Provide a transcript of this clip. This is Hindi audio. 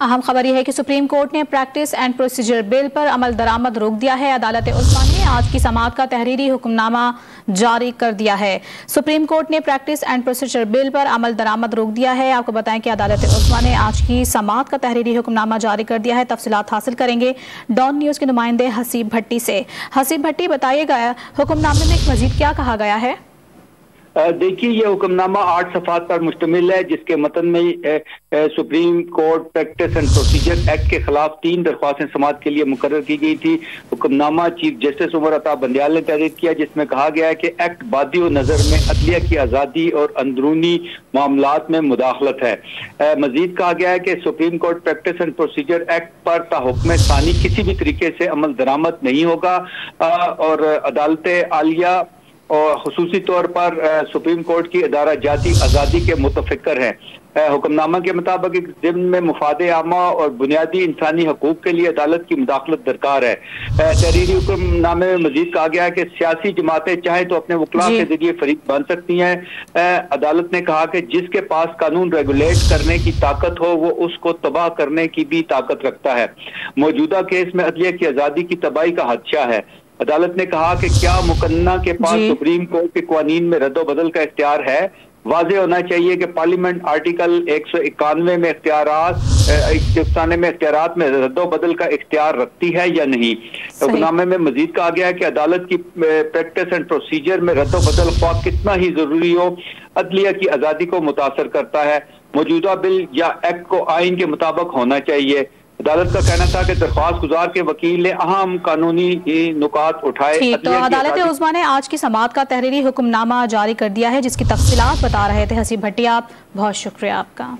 अहम खबर यह है कि सुप्रीम कोर्ट ने प्रैक्टिस एंड प्रोसीजर बिल पर अमल दरामद रोक दिया है। अदालत उस्मा ने आज की समाअत का तहरीरी हुक्मनामा जारी कर दिया है। सुप्रीम कोर्ट ने प्रैक्टिस एंड प्रोसीजर बिल पर अमल दरामद रोक दिया है। आपको बताएं कि अदालत उस्मा ने आज की समाअत का तहरीरी हुक्मनामा जारी कर दिया है। तफसीलात हासिल करेंगे डॉन न्यूज़ के नुमाइंदे हसीब भट्टी से। हसीब भट्टी, बताइएगा हुक्मनामे में मजीद क्या कहा गया है? देखिए, यह हुक्मनामा 8 सफ़ात पर मुश्तमिल है, जिसके मतन में supreme court practice and procedure act के खिलाफ 3 दरख्वास्तें समाअत के लिए मुकर्रर की गई थी। हुक्मनामा चीफ जस्टिस उमर अता बंदियाल ने तहरीर किया, जिसमें कहा गया है कि एक्ट बादी व नज़र में अदलिया की आज़ादी और अंदरूनी मामलात में मुदाखलत है। मजीद कहा गया है कि supreme court practice and procedure act पर ताहुक्म सानी किसी भी तरीके से अमल दरामद नहीं होगा और अदालत आलिया और खुसूसी तौर पर सुप्रीम कोर्ट की अदारा जाती आज़ादी के मुतफिक्र हैं। हुक्मनामा के मुताबिक एक ज़िम्न में मुफादे आमा और बुनियादी इंसानी हकूक़ के लिए अदालत की मुदाखलत दरकार है। तहरीरी हुक्मनामे में मजीद कहा गया है कि सियासी जमातें चाहे तो अपने वकला के जरिए फरीक बन सकती हैं। अदालत ने कहा कि जिसके पास कानून रेगुलेट करने की ताकत हो वो उसको तबाह करने की भी ताकत रखता है। मौजूदा केस में अदलिया की आज़ादी की तबाही का खदशा है। अदालत ने कहा कि क्या मुकन्ना के पास सुप्रीम कोर्ट के कानून में रद्दो बदल का इख्तियार है। वाज़े होना चाहिए कि पार्लियामेंट आर्टिकल 191 में इख्तियारात में रद्दो बदल का इख्तियार रखती है या नहीं। हुक्मनामे में मजीद कहा गया है कि अदालत की प्रैक्टिस एंड प्रोसीजर में रद्दो बदल ख्वाह कितना ही जरूरी हो, अदलिया की आज़ादी को मुतासर करता है। मौजूदा बिल या एक्ट को आइन के मुताबिक होना चाहिए। अदालत का कहना था कि दरख्वास्त गुजार के वकील ने अहम कानूनी नुकात उठाए। तो अदालत उस्मा ने आज की समाअत का तहरीरी हुक्मनामा जारी कर दिया है, जिसकी तफसीलात बता रहे थे हसीब भट्टी। आप बहुत शुक्रिया आपका।